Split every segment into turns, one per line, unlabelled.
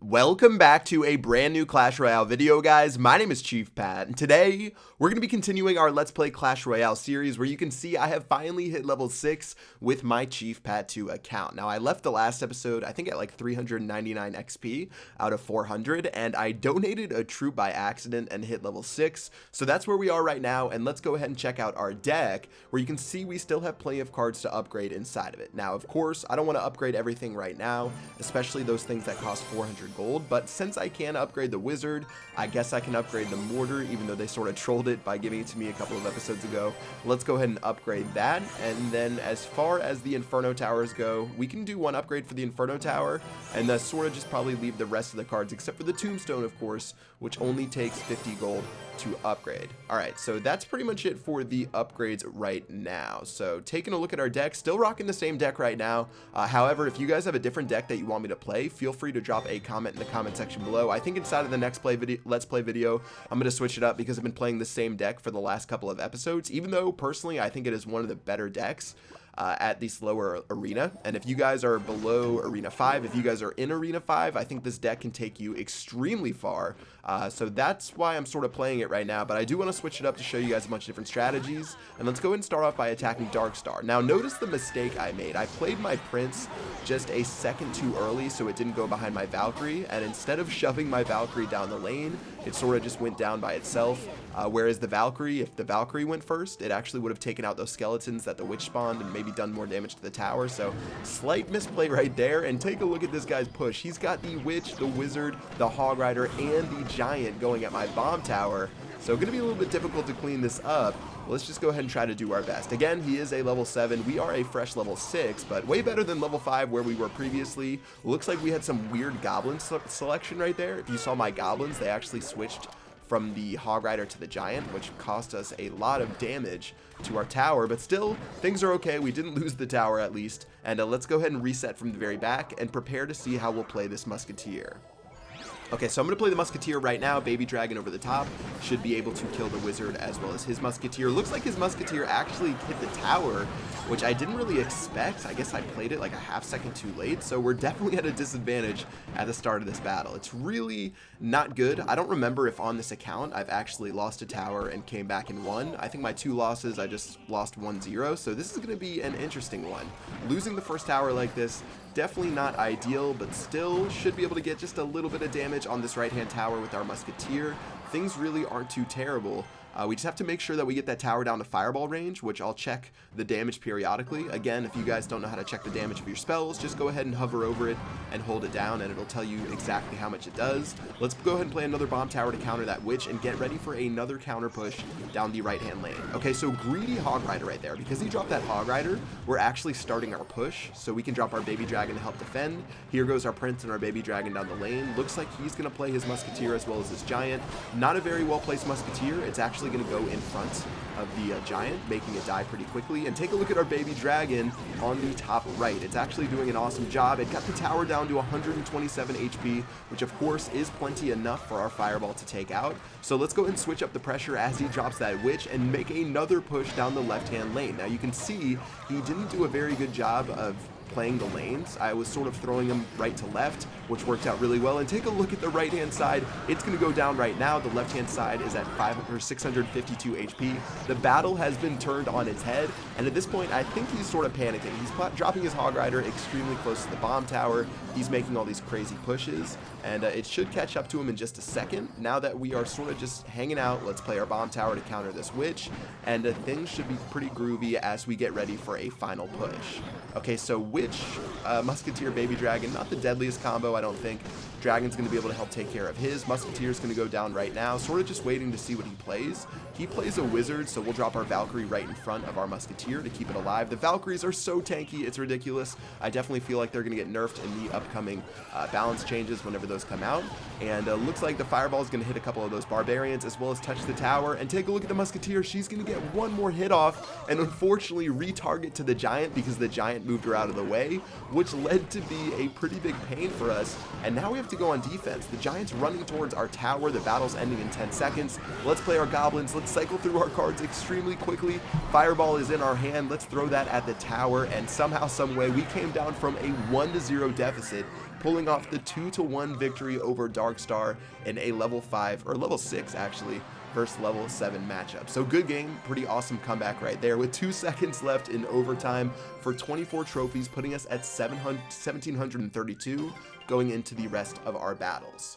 Welcome back to a brand new Clash Royale video, guys. My name is Chief Pat, and today we're going to be continuing our Let's Play Clash Royale series where you can see I have finally hit level 6 with my Chief Pat 2 account. Now, I left the last episode, I think at like 399 XP out of 400, and I donated a troop by accident and hit level 6, so that's where we are right now, and let's go ahead and check out our deck where you can see we still have plenty of cards to upgrade inside of it. Now, of course, I don't want to upgrade everything right now, especially those things that cost 400 gold, but since I can upgrade the wizard, I guess I can upgrade the mortar, even though they sort of trolled it by giving it to me a couple of episodes ago. Let's go ahead and upgrade that, and then as far as the Inferno Towers go, we can do one upgrade for the Inferno Tower, and thus sort of just probably leave the rest of the cards, except for the Tombstone, of course, which only takes 50 gold to upgrade. Alright, so that's pretty much it for the upgrades right now. So taking a look at our deck, still rocking the same deck right now. However, if you guys have a different deck that you want me to play, feel free to drop a comment in the comment section below. I think inside of the next Let's Play video, I'm going to switch it up because I've been playing the same deck for the last couple of episodes, even though personally I think it is one of the better decks at this lower arena. And if you guys are below Arena 5, if you guys are in Arena 5, I think this deck can take you extremely far. So that's why I'm sort of playing it right now, but I do want to switch it up to show you guys a bunch of different strategies. And let's go ahead and start off by attacking Darkstar. Now notice the mistake I made. I played my Prince just a second too early, so it didn't go behind my Valkyrie, and instead of shoving my Valkyrie down the lane, it sort of just went down by itself. Whereas the Valkyrie, if the Valkyrie went first, it actually would have taken out those skeletons that the witch spawned and maybe done more damage to the tower. So slight misplay right there, and take a look at this guy's push. He's got the witch, the wizard, the hog rider, and the giant going at my bomb tower. So going to be a little bit difficult to clean this up. Let's just go ahead and try to do our best. Again, he is a level 7. We are a fresh level 6, but way better than level 5 where we were previously. Looks like we had some weird goblin selection right there. If you saw my goblins, they actually switched from the hog rider to the giant, which cost us a lot of damage to our tower, but still things are okay. We didn't lose the tower at least, and let's go ahead and reset from the very back and prepare to see how we'll play this musketeer. Okay, so I'm going to play the musketeer right now. Baby dragon over the top should be able to kill the wizard as well as his musketeer. Looks like his musketeer actually hit the tower, which I didn't really expect. I guess I played it like a half second too late, so we're definitely at a disadvantage at the start of this battle. It's really not good. I don't remember if on this account I've actually lost a tower and came back and won. I think my 2 losses, I just lost 1-0, so this is going to be an interesting one. Losing the first tower like this, definitely not ideal, but still should be able to get just a little bit of damage on this right-hand tower with our musketeer. Things really aren't too terrible. We just have to make sure that we get that tower down to fireball range, which I'll check the damage periodically. Again, if you guys don't know how to check the damage of your spells, just go ahead and hover over it and hold it down, and it'll tell you exactly how much it does. Let's go ahead and play another bomb tower to counter that witch and get ready for another counter push down the right-hand lane. Okay, so greedy hog rider right there. Because he dropped that hog rider, we're actually starting our push, so we can drop our baby dragon to help defend. Here goes our prince and our baby dragon down the lane. Looks like he's going to play his musketeer as well as his giant. Not a very well-placed musketeer. It's actually going to go in front of the giant, making it die pretty quickly. And take a look at our baby dragon on the top right. It's actually doing an awesome job. It got the tower down to 127 HP, which of course is plenty enough for our fireball to take out. So let's go ahead and switch up the pressure as he drops that witch and make another push down the left-hand lane. Now you can see he didn't do a very good job of playing the lanes. I was sort of throwing them right to left, which worked out really well. And take a look at the right hand side. It's going to go down right now. The left hand side is at 652 HP. The battle has been turned on its head, and at this point I think he's sort of panicking. He's dropping his hog rider extremely close to the bomb tower. He's making all these crazy pushes, and it should catch up to him in just a second. Now that we are sort of just hanging out, let's play our bomb tower to counter this witch, and things should be pretty groovy as we get ready for a final push. Okay, so witch, musketeer, baby dragon, not the deadliest combo, I don't think. Dragon's going to be able to help take care of his. Musketeer's going to go down right now, sort of just waiting to see what he plays. He plays a wizard, so we'll drop our Valkyrie right in front of our musketeer to keep it alive. The Valkyries are so tanky, it's ridiculous. I definitely feel like they're going to get nerfed in the upcoming balance changes whenever those come out. And looks like the fireball is going to hit a couple of those barbarians as well as touch the tower. And take a look at the musketeer. She's going to get one more hit off and unfortunately retarget to the giant because the giant moved her out of the way, which led to be a pretty big pain for us. And now we have to to go on defense. The Giant's running towards our tower. The battle's ending in 10 seconds. Let's play our goblins. Let's cycle through our cards extremely quickly. Fireball is in our hand. Let's throw that at the tower, and somehow, someway, we came down from a 1-0 deficit, pulling off the 2-1 victory over Darkstar in a level 5, or level 6 actually, versus level 7 matchup. So good game, pretty awesome comeback right there with 2 seconds left in overtime for 24 trophies, putting us at 1,732 going into the rest of our battles.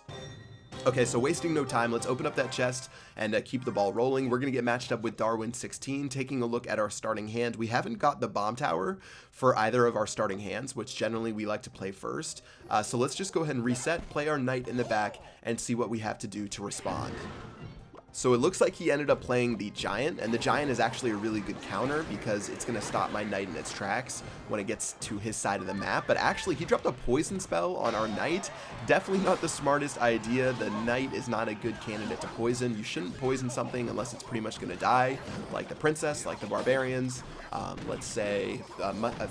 Okay, so wasting no time, let's open up that chest and keep the ball rolling. We're going to get matched up with Darwin 16. Taking a look at our starting hand, we haven't got the bomb tower for either of our starting hands, which generally we like to play first. So let's just go ahead and reset, play our knight in the back, and see what we have to do to respond. So it looks like he ended up playing the Giant, and the Giant is actually a really good counter because it's going to stop my Knight in its tracks when it gets to his side of the map. But actually, he dropped a poison spell on our Knight. Definitely not the smartest idea. The Knight is not a good candidate to poison. You shouldn't poison something unless it's pretty much going to die, like the Princess, like the Barbarians. Let's say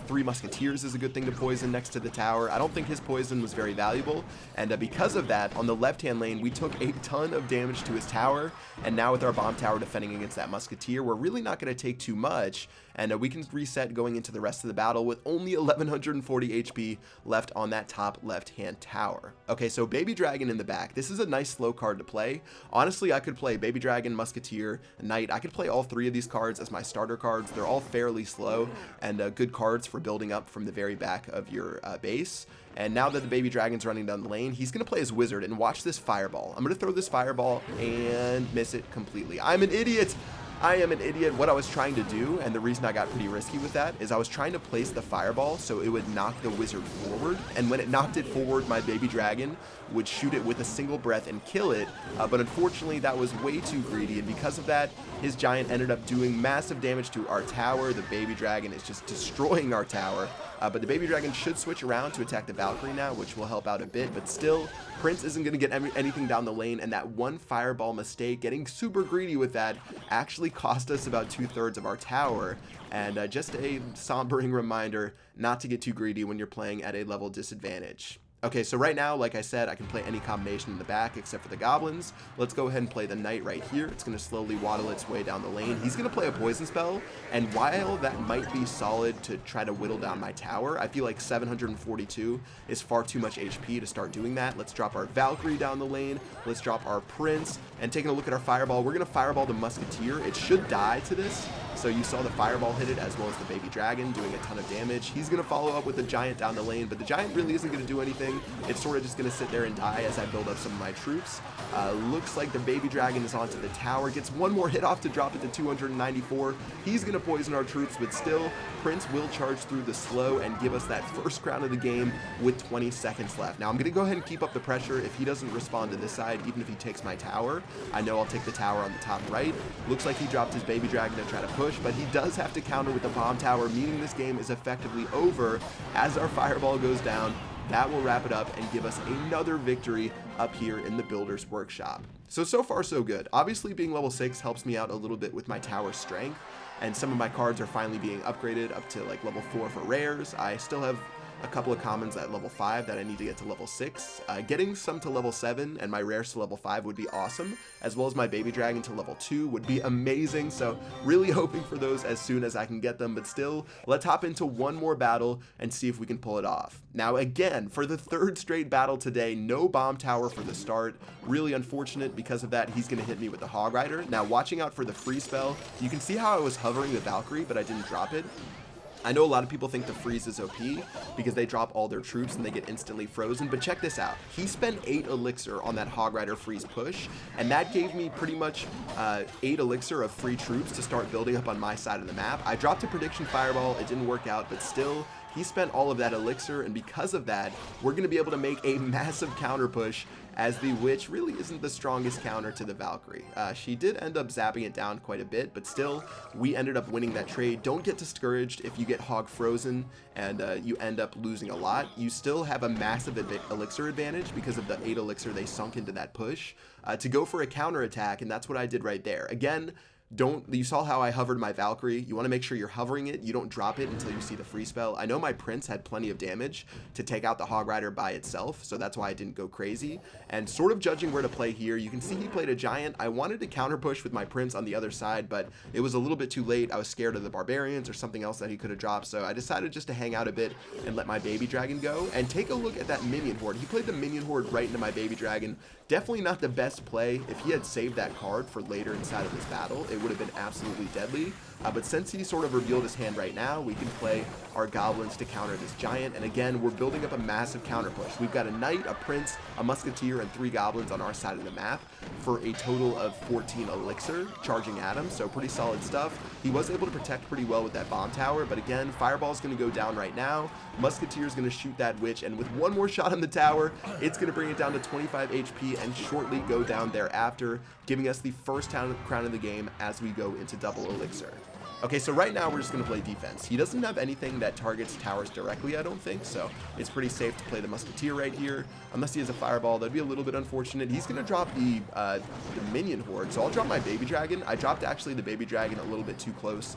3 Musketeers is a good thing to poison next to the tower. I don't think his poison was very valuable, and because of that, on the left-hand lane, we took a ton of damage to his tower, and now with our bomb tower defending against that Musketeer, we're really not going to take too much, and we can reset going into the rest of the battle with only 1140 HP left on that top left-hand tower. Okay, so Baby Dragon in the back. This is a nice slow card to play. Honestly, I could play Baby Dragon, Musketeer, Knight. I could play all 3 of these cards as my starter cards. They're all fairly slow and good cards for building up from the very back of your base. And now that the Baby Dragon's running down the lane, he's going to play his Wizard, and watch this Fireball. I'm going to throw this Fireball and miss it completely. I'm an idiot! I am an idiot. What I was trying to do, and the reason I got pretty risky with that, is I was trying to place the Fireball so it would knock the Wizard forward, and when it knocked it forward, my Baby Dragon would shoot it with a single breath and kill it, but unfortunately that was way too greedy, and because of that, his Giant ended up doing massive damage to our tower. The Baby Dragon is just destroying our tower, but the Baby Dragon should switch around to attack the Valkyrie now, which will help out a bit, but still, Prince isn't going to get anything down the lane, and that one Fireball mistake, getting super greedy with that, actually cost us about 2/3 of our tower, and just a sombering reminder not to get too greedy when you're playing at a level disadvantage. Okay, so right now, like I said, I can play any combination in the back except for the goblins. Let's go ahead and play the Knight right here. It's going to slowly waddle its way down the lane. He's going to play a poison spell, and while that might be solid to try to whittle down my tower, I feel like 742 is far too much HP to start doing that. Let's drop our Valkyrie down the lane. Let's drop our Prince, and taking a look at our Fireball, we're going to Fireball the Musketeer. It should die to this. So you saw the Fireball hit it as well as the Baby Dragon doing a ton of damage. He's going to follow up with the Giant down the lane, but the Giant really isn't going to do anything. It's sort of just going to sit there and die as I build up some of my troops. Looks like the Baby Dragon is onto the tower. Gets one more hit off to drop it to 294. He's going to poison our troops, but still, Prince will charge through the slow and give us that first crown of the game with 20 seconds left. Now I'm going to go ahead and keep up the pressure. If he doesn't respond to this side, even if he takes my tower, I know I'll take the tower on the top right. Looks like he dropped his Baby Dragon to try to push, but he does have to counter with the bomb tower, meaning this game is effectively over as our Fireball goes down. That will wrap it up and give us another victory up here in the Builder's Workshop. So far so good. Obviously being level 6 helps me out a little bit with my tower strength, and some of my cards are finally being upgraded up to like level 4 for rares. I still have a couple of commons at level 5 that I need to get to level 6. Getting some to level 7 and my rares to level 5 would be awesome, as well as my Baby Dragon to level 2 would be amazing, so really hoping for those as soon as I can get them, but still, let's hop into one more battle and see if we can pull it off. Now again, for the 3rd straight battle today, no bomb tower for the start. Really unfortunate. Because of that, he's going to hit me with the Hog Rider. Now watching out for the free spell, you can see how I was hovering the Valkyrie, but I didn't drop it. I know a lot of people think the freeze is OP because they drop all their troops and they get instantly frozen, but check this out. He spent 8 elixir on that Hog Rider freeze push, and that gave me pretty much 8 elixir of free troops to start building up on my side of the map. I dropped a prediction Fireball, it didn't work out, but still, he spent all of that elixir, and because of that, we're going to be able to make a massive counter push, as the Witch really isn't the strongest counter to the Valkyrie. She did end up zapping it down quite a bit, but still, we ended up winning that trade. Don't get discouraged if you get Hog frozen and you end up losing a lot. You still have a massive elixir advantage because of the 8 elixir they sunk into that push to go for a counter attack, and that's what I did right there. Again, you saw how I hovered my Valkyrie. You want to make sure you're hovering it. You don't drop it until you see the free spell. I know my Prince had plenty of damage to take out the Hog Rider by itself, so that's why I didn't go crazy. And sort of judging where to play here, you can see he played a Giant. I wanted to counter push with my Prince on the other side, but it was a little bit too late. I was scared of the Barbarians or something else that he could have dropped, so I decided just to hang out a bit and let my Baby Dragon go. And take a look at that Minion Horde. He played the Minion Horde right into my Baby Dragon. Definitely not the best play. If he had saved that card for later inside of this battle, it would have been absolutely deadly. But since he sort of revealed his hand right now, we can play our Goblins to counter this Giant. And again, we're building up a massive counter push. We've got a Knight, a Prince, a Musketeer, and 3 Goblins on our side of the map for a total of 14 Elixir, charging at him. So pretty solid stuff. He was able to protect pretty well with that Bomb Tower. But again, Fireball's going to go down right now. Musketeer's going to shoot that Witch. And with one more shot on the tower, it's going to bring it down to 25 HP and shortly go down thereafter, giving us the first crown of the game as we go into double Elixir. Okay, so right now we're just going to play defense. He doesn't have anything that targets towers directly, I don't think, so it's pretty safe to play the Musketeer right here. Unless he has a Fireball, that'd be a little bit unfortunate. He's going to drop the Minion Horde, so I'll drop my Baby Dragon. I dropped actually the Baby Dragon a little bit too close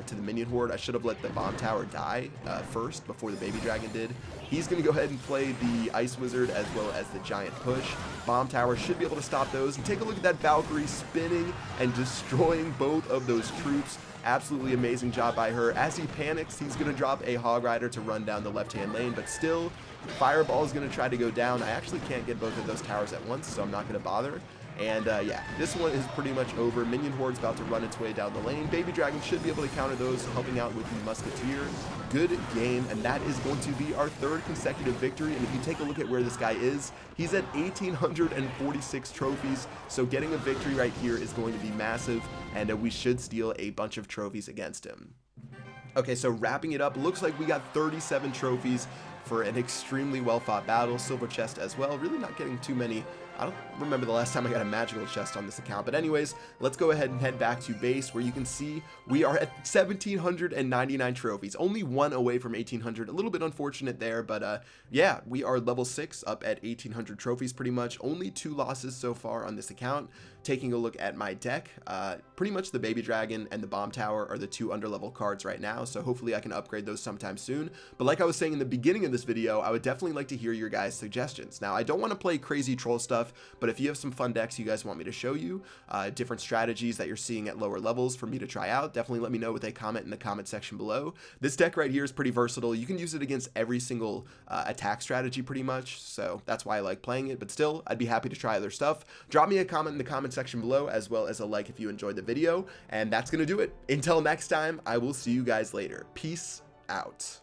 to the Minion Horde. I should have let the Bomb Tower die first before the Baby Dragon did. He's going to go ahead and play the Ice Wizard as well as the Giant Push. Bomb Tower should be able to stop those. And take a look at that Valkyrie spinning and destroying both of those troops. Absolutely amazing job by her. As he panics, he's going to drop a Hog Rider to run down the left-hand lane, but still, Fireball is going to try to go down. I actually can't get both of those towers at once, so I'm not going to bother. And yeah, this one is pretty much over. Minion Horde's about to run its way down the lane. Baby Dragon should be able to counter those, helping out with the Musketeer. Good game, and that is going to be our 3rd consecutive victory. And if you take a look at where this guy is, he's at 1,846 trophies. So getting a victory right here is going to be massive, and we should steal a bunch of trophies against him. Okay, so wrapping it up, looks like we got 37 trophies for an extremely well-fought battle. Silver chest as well. Really not getting too many. I don't remember the last time I got a magical chest on this account. But anyways, let's go ahead and head back to base, where you can see we are at 1,799 trophies. Only one away from 1,800. A little bit unfortunate there, but yeah, we are level 6 up at 1,800 trophies pretty much. Only 2 losses so far on this account. Taking a look at my deck, pretty much the Baby Dragon and the Bomb Tower are the 2 underlevel cards right now, so hopefully I can upgrade those sometime soon. But like I was saying in the beginning of this video, I would definitely like to hear your guys' suggestions. Now, I don't want to play crazy troll stuff, but if you have some fun decks you guys want me to show you, different strategies that you're seeing at lower levels for me to try out, definitely let me know with a comment in the comment section below. This deck right here is pretty versatile. You can use it against every single attack strategy pretty much, so that's why I like playing it. But still, I'd be happy to try other stuff. Drop me a comment in the comment section below, as well as a like if you enjoyed the video, and that's gonna do it. Until next time, I will see you guys later. Peace out.